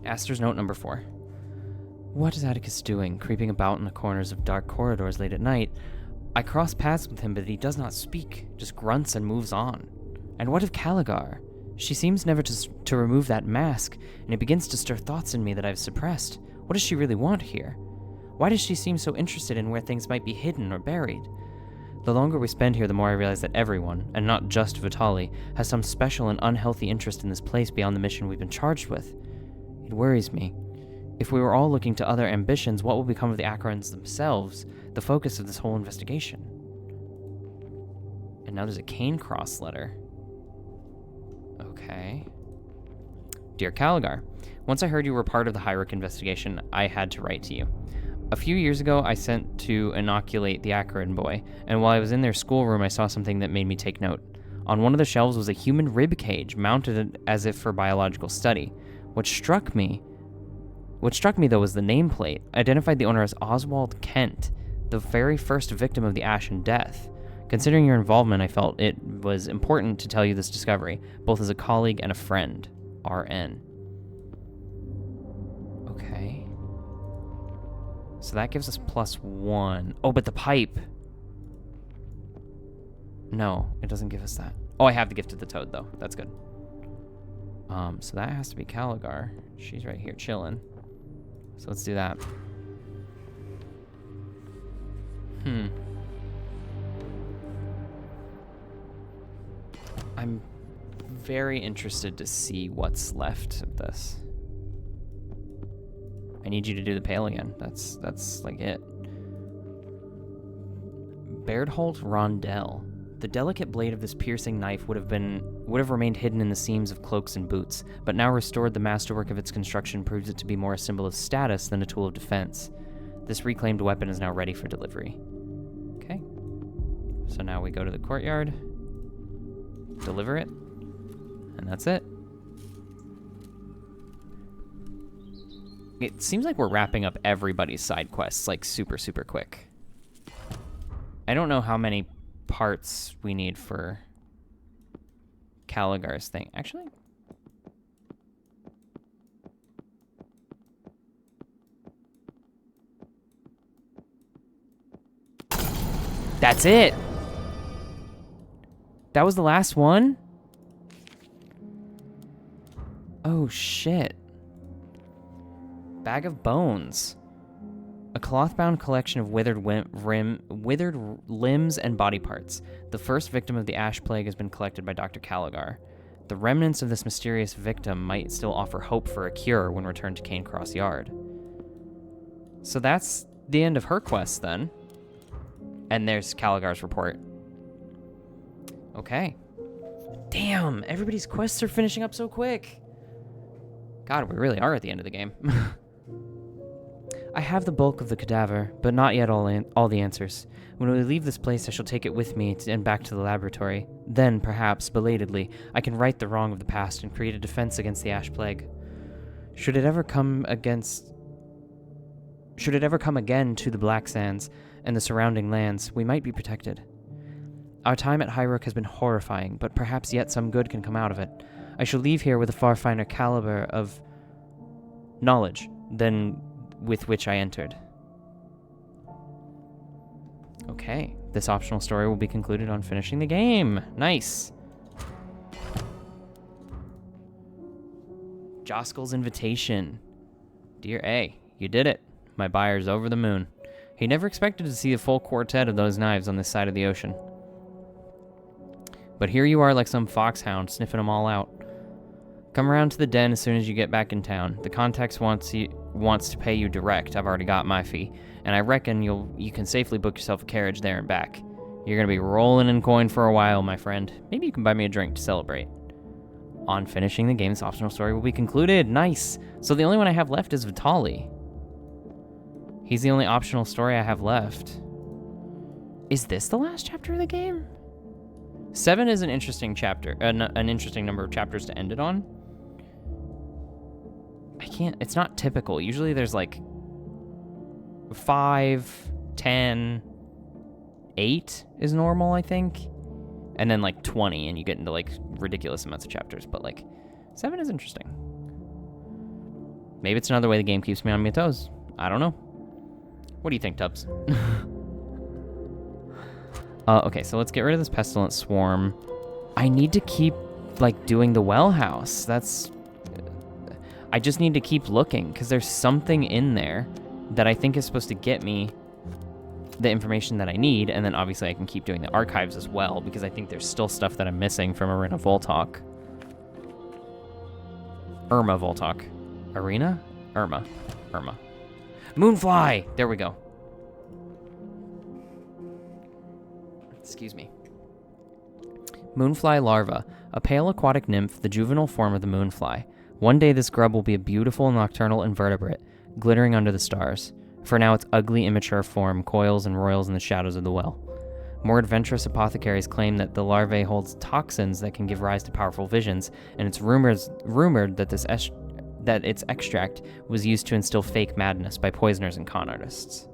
[SPEAKER 1] Aster's note number 4. What is Atticus doing, creeping about in the corners of dark corridors late at night? I cross paths with him, but he does not speak, just grunts and moves on. And what of Caligar? She seems never to remove that mask, and it begins to stir thoughts in me that I've suppressed. What does she really want here? Why does she seem so interested in where things might be hidden or buried? The longer we spend here, the more I realize that everyone, and not just Vitali, has some special and unhealthy interest in this place beyond the mission we've been charged with. It worries me. If we were all looking to other ambitions, what will become of the Acherons themselves, the focus of this whole investigation? And now there's a Cane Cross letter. Okay. Dear Caligar, once I heard you were part of the Highrook investigation, I had to write to you. A few years ago, I sent to inoculate the Acheron boy, and while I was in their schoolroom, I saw something that made me take note. On one of the shelves was a human rib cage, mounted as if for biological study. What struck me, though, was the nameplate, identified the owner as Oswald Kent, the very first victim of the Ashen Death. Considering your involvement, I felt it was important to tell you this discovery, both as a colleague and a friend. RN. Okay. So that gives us +1. Oh, but the pipe. No, it doesn't give us that. Oh, I have the Gift of the Toad, though. That's good. So that has to be Caligar. She's right here chilling. So let's do that. I'm very interested to see what's left of this. I need you to do the pail again. That's like it. Bairdholt Rondell. The delicate blade of this piercing knife would have remained hidden in the seams of cloaks and boots, but now restored, the masterwork of its construction proves it to be more a symbol of status than a tool of defense. This reclaimed weapon is now ready for delivery. Okay. So now we go to the courtyard, deliver it, and that's it. It seems like we're wrapping up everybody's side quests like super, super quick. I don't know how many parts we need for Caligar's thing. Actually, that's it. That was the last one? Oh, shit. Bag of Bones. A cloth-bound collection of withered limbs and body parts. The first victim of the Ash Plague has been collected by Dr. Caligar. The remnants of this mysterious victim might still offer hope for a cure when returned to Cane Cross Yard. So that's the end of her quest, then. And there's Caligar's report. Okay. Damn, everybody's quests are finishing up so quick. God, we really are at the end of the game. I have the bulk of the cadaver, but not yet all the answers. When we leave this place, I shall take it with me and back to the laboratory. Then, perhaps, belatedly, I can right the wrong of the past and create a defense against the Ash Plague. Should it ever come again to the Black Sands and the surrounding lands, we might be protected. Our time at Highrook has been horrifying, but perhaps yet some good can come out of it. I shall leave here with a far finer caliber of knowledge than with which I entered. Okay, this optional story will be concluded on finishing the game. Nice. Joskel's invitation. Dear A, you did it. My buyer's over the moon. He never expected to see the full quartet of those knives on this side of the ocean. But here you are like some foxhound sniffing them all out. Come around to the den as soon as you get back in town. The context wants to pay you direct. I've already got my fee, and I reckon you can safely book yourself a carriage there and back. You're gonna be rolling in coin for a while, my friend. Maybe you can buy me a drink to celebrate. On finishing the game, this optional story will be concluded. Nice. So the only one I have left is Vitali. He's the only optional story I have left. Is this the last chapter of the game? 7 is an interesting chapter, an interesting number of chapters to end it on. It's not typical. Usually there's like 5, 10, 8 is normal, I think. And then like 20 and you get into like ridiculous amounts of chapters. But like 7 is interesting. Maybe it's another way the game keeps me on my toes. I don't know. What do you think, Tubbs? Okay, so let's get rid of this pestilent swarm. I need to keep, like, doing the well house. That's... I just need to keep looking, because there's something in there that I think is supposed to get me the information that I need, and then obviously I can keep doing the archives as well, because I think there's still stuff that I'm missing from Arena Voltalk. Irma Voltalk. Arena? Irma. Moonfly! There we go. Excuse me. Moonfly larva. A pale aquatic nymph, the juvenile form of the moonfly. One day this grub will be a beautiful nocturnal invertebrate, glittering under the stars. For now, its ugly, immature form coils and roils in the shadows of the well. More adventurous apothecaries claim that the larvae holds toxins that can give rise to powerful visions, and it's rumored that that its extract was used to instill fake madness by poisoners and con artists.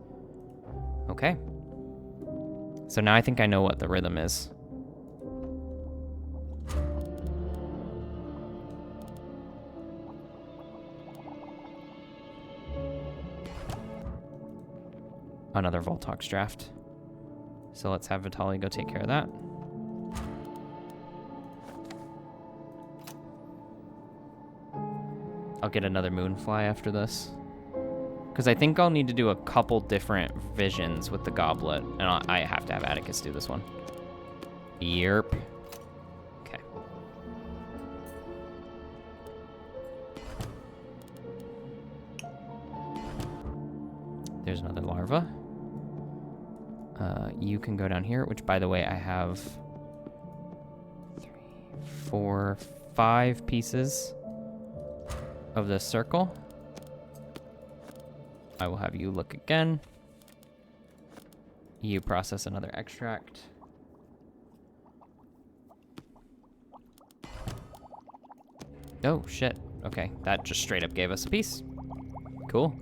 [SPEAKER 1] Okay. So now I think I know what the rhythm is. Another Voltalk's draft. So let's have Vitaly go take care of that. I'll get another Moonfly after this. Because I think I'll need to do a couple different visions with the goblet. And I have to have Atticus do this one. Yerp. Okay. There's another larva. You can go down here, which, by the way, I have 3, 4, 5 pieces of this circle. I will have you look again. You process another extract. Oh, shit. Okay, that just straight up gave us a piece. Cool.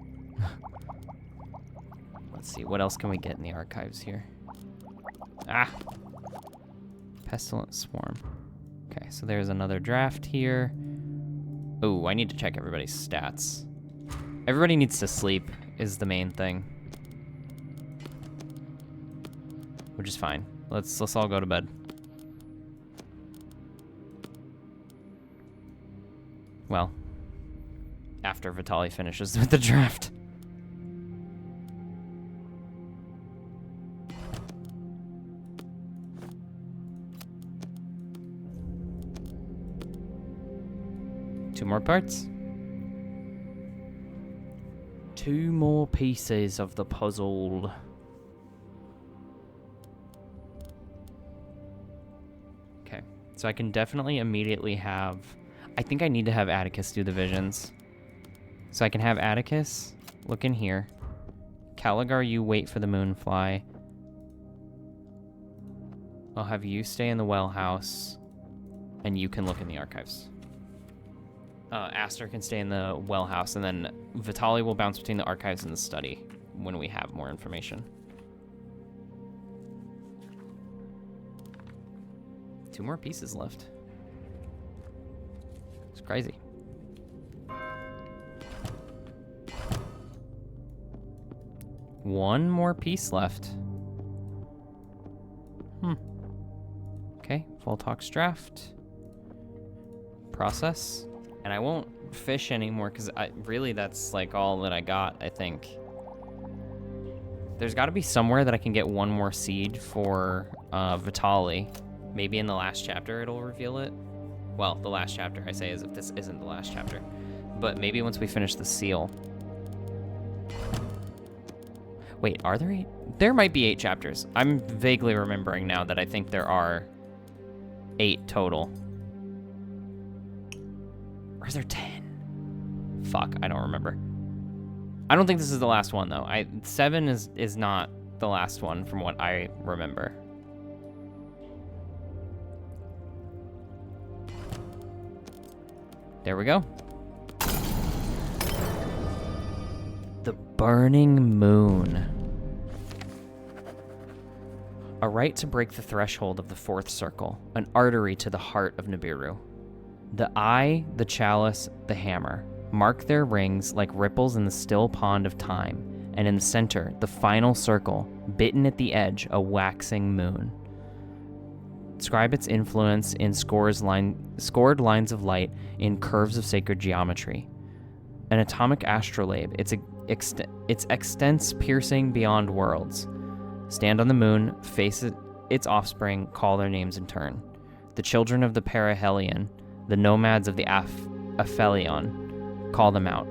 [SPEAKER 1] Let's see, what else can we get in the archives here? Ah! Pestilent Swarm. Okay, so there's another draft here. Oh, I need to check everybody's stats. Everybody needs to sleep is the main thing. Which is fine. Let's all go to bed. Well, after Vitaly finishes with the draft. Two more parts. 2 more pieces of the puzzle. Okay, so I can definitely immediately have... I think I need to have Atticus do the visions. So I can have Atticus look in here. Caligar, you wait for the Moonfly. I'll have you stay in the well house, and you can look in the archives. Aster can stay in the well house, and then Vitaly will bounce between the archives and the study when we have more information. 2 more pieces left. It's crazy. One more piece left. Okay, Voltalk's draft. Process. And I won't fish anymore, because really that's like all that I got, I think. There's got to be somewhere that I can get one more seed for Vitaly. Maybe in the last chapter it'll reveal it. Well, the last chapter, I say, as if this isn't the last chapter. But maybe once we finish the seal. Wait, are there 8? There might be 8 chapters. I'm vaguely remembering now that I think there are 8 total. Or is there 10? Fuck, I don't remember. I don't think this is the last one, though. 7 is not the last one from what I remember. There we go. The Burning Moon. A right to break the threshold of the 4th circle, an artery to the heart of Nibiru. The eye, the chalice, the hammer. Mark their rings like ripples in the still pond of time, and in the center, the final circle, bitten at the edge, a waxing moon. Describe its influence in scored lines of light in curves of sacred geometry. An atomic astrolabe, its extents piercing beyond worlds. Stand on the moon, face its offspring, call their names in turn. The children of the perihelion, the nomads of the aphelion, call them out.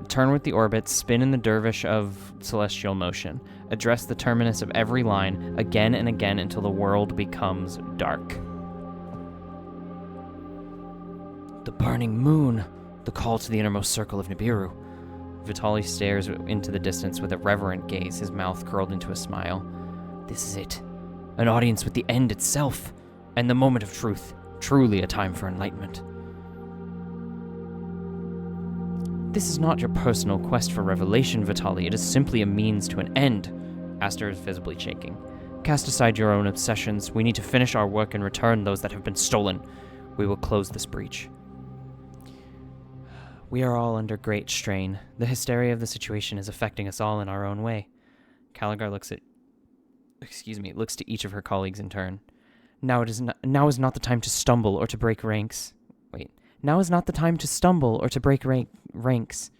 [SPEAKER 1] Turn with the orbits, spin in the dervish of celestial motion. Address the terminus of every line again and again until the world becomes dark. The burning moon, the call to the innermost circle of Nibiru. Vitali stares into the distance with a reverent gaze, his mouth curled into a smile. This is it. An audience with the end itself, and the moment of truth. Truly a time for enlightenment. This is not your personal quest for revelation, Vitali. It is simply a means to an end. Aster is visibly shaking. Cast aside your own obsessions. We need to finish our work and return those that have been stolen. We will close this breach. We are all under great strain. The hysteria of the situation is affecting us all in our own way. Caligar looks to each of her colleagues in turn. Now is not the time to stumble or to break ranks. Now is not the time to stumble or to break ranks.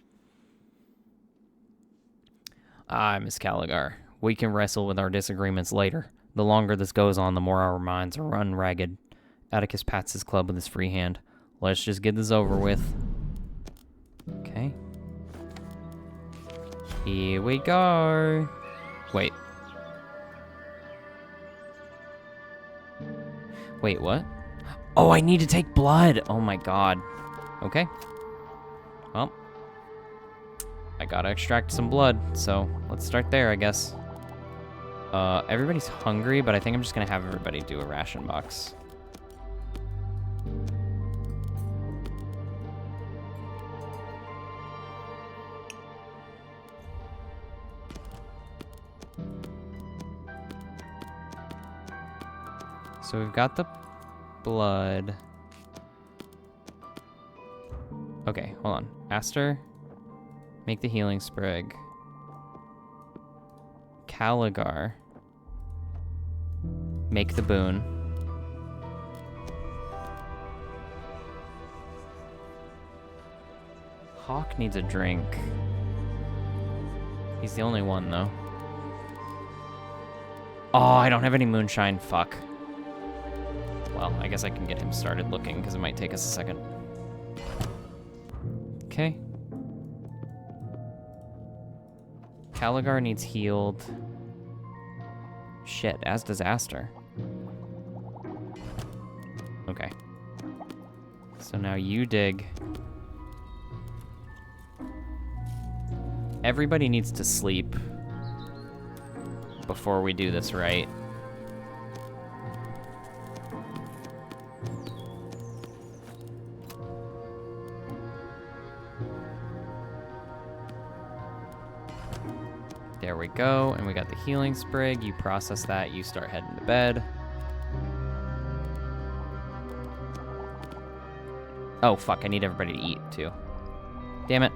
[SPEAKER 1] Miss Caligar, we can wrestle with our disagreements later. The longer this goes on, the more our minds are run ragged. Atticus pats his club with his free hand. Let's just get this over with. Okay. Here we go. Wait, what? Oh, I need to take blood. Oh my god. Okay. Well, I gotta extract some blood, so let's start there, I guess. Everybody's hungry, but I think I'm just gonna have everybody do a ration box. So we've got the blood. Okay, hold on. Aster, make the healing sprig. Caligar, make the boon. Hawk needs a drink. He's the only one, though. Oh, I don't have any moonshine. Fuck. Well, I guess I can get him started looking, because it might take us a second. Okay. Caligar needs healed. Shit, as does Aster. Okay. So now you dig. Everybody needs to sleep before we do this right. There we go, and we got the healing sprig. You process that, you start heading to bed. Oh, fuck, I need everybody to eat, too. Damn it.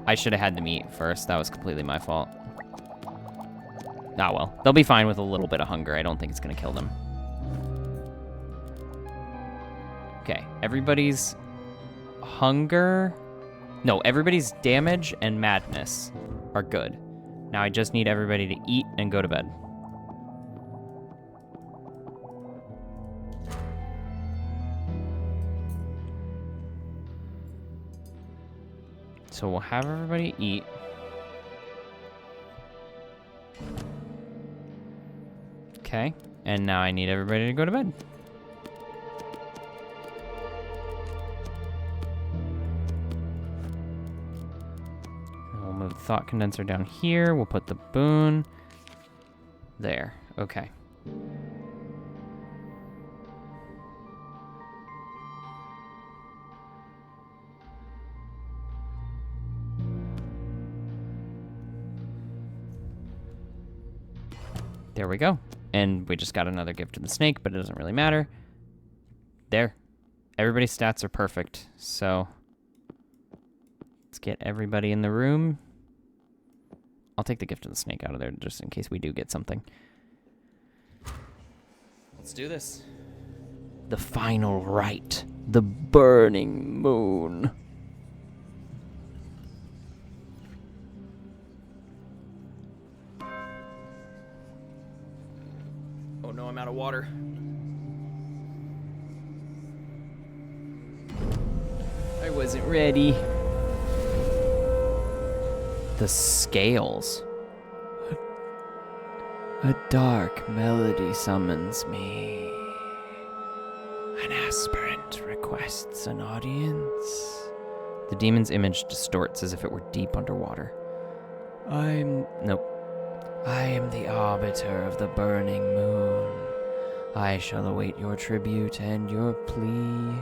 [SPEAKER 1] I should have had them eat first. That was completely my fault. Ah, well. They'll be fine with a little bit of hunger. I don't think it's going to kill them. Okay, everybody's hunger... No, everybody's damage and madness are good. Now I just need everybody to eat and go to bed. So we'll have everybody eat. Okay, and now I need everybody to go to bed. Move the thought condenser down here. We'll put the boon there. Okay. There we go. And we just got another gift of the snake, but it doesn't really matter. There. Everybody's stats are perfect. So let's get everybody in the room. I'll take the gift of the snake out of there just in case we do get something. Let's do this. The final rite. The burning moon. Oh no, I'm out of water. I wasn't ready. The scales. A dark melody summons me. An aspirant requests an audience. The demon's image distorts as if it were deep underwater. Nope. I am the arbiter of the burning moon. I shall await your tribute and your plea.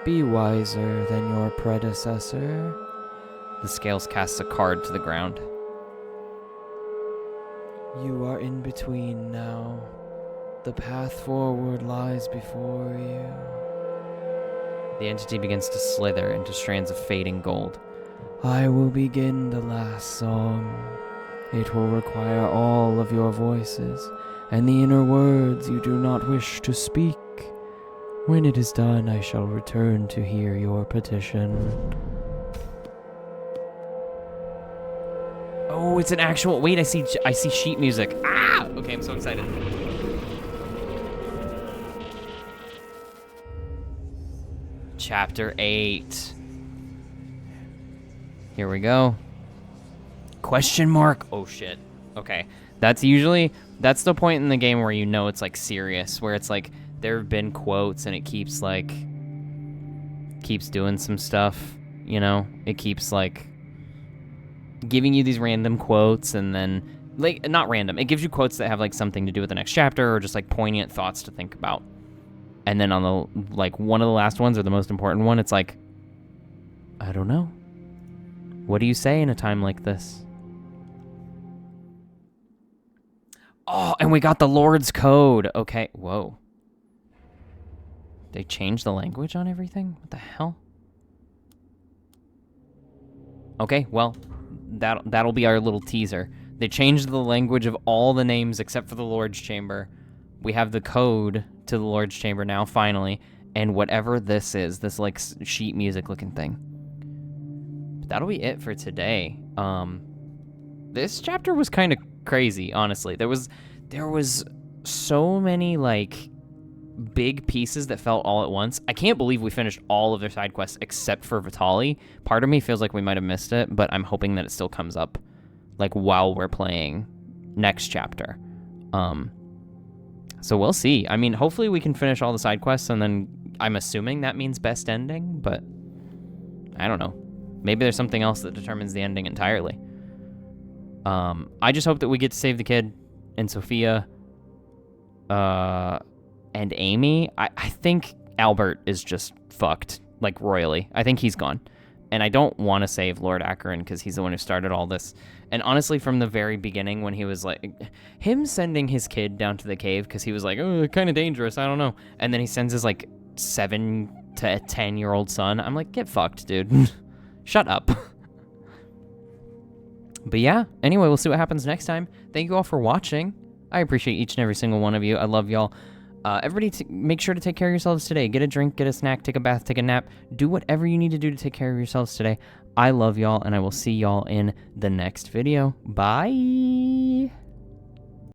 [SPEAKER 1] Be wiser than your predecessor. The scales casts a card to the ground. You are in between now. The path forward lies before you. The entity begins to slither into strands of fading gold. I will begin the last song. It will require all of your voices and the inner words you do not wish to speak. When it is done, I shall return to hear your petition. Oh, it's an actual... Wait, I see sheet music. Ah! Okay, I'm so excited. Chapter 8. Here we go. Question mark. Oh, shit. Okay. That's the point in the game where you know it's, like, serious. Where it's, like, there have been quotes and it keeps, like... keeps doing some stuff, you know? It keeps, like... giving you these random quotes and then... like, not random. It gives you quotes that have, like, something to do with the next chapter or just, like, poignant thoughts to think about. And then on the... like, one of the last ones or the most important one, it's like... I don't know. What do you say in a time like this? Oh, and we got the Lord's Code. Okay, whoa. They changed the language on everything? What the hell? Okay, well, that'll be our little teaser. They changed the language of all the names except for the Lord's Chamber. We have the code to the Lord's Chamber now, finally. And whatever this is, this, like, sheet music looking thing. But that'll be it for today. This chapter was kind of crazy, honestly. There was so many, like, big pieces that felt all at once. I can't believe we finished all of their side quests except for Vitali. Part of me feels like we might have missed it, but I'm hoping that it still comes up, like, while we're playing next chapter. So we'll see. I mean, hopefully we can finish all the side quests, and then I'm assuming that means best ending, but I don't know. Maybe there's something else that determines the ending entirely. I just hope that we get to save the kid and Sophia, and Amy. I think Albert is just fucked, like, royally. I think he's gone. And I don't want to save Lord Acheron because he's the one who started all this. And honestly, from the very beginning when he was like... him sending his kid down to the cave because he was like, oh, kind of dangerous, I don't know. And then he sends his, like, 7 to 10-year-old son. I'm like, get fucked, dude. Shut up. But yeah, anyway, we'll see what happens next time. Thank you all for watching. I appreciate each and every single one of you. I love y'all. Everybody make sure to take care of yourselves today. Get a drink, get a snack, take a bath, take a nap. Do whatever you need to do to take care of yourselves today. I love y'all, and I will see y'all in the next video. Bye!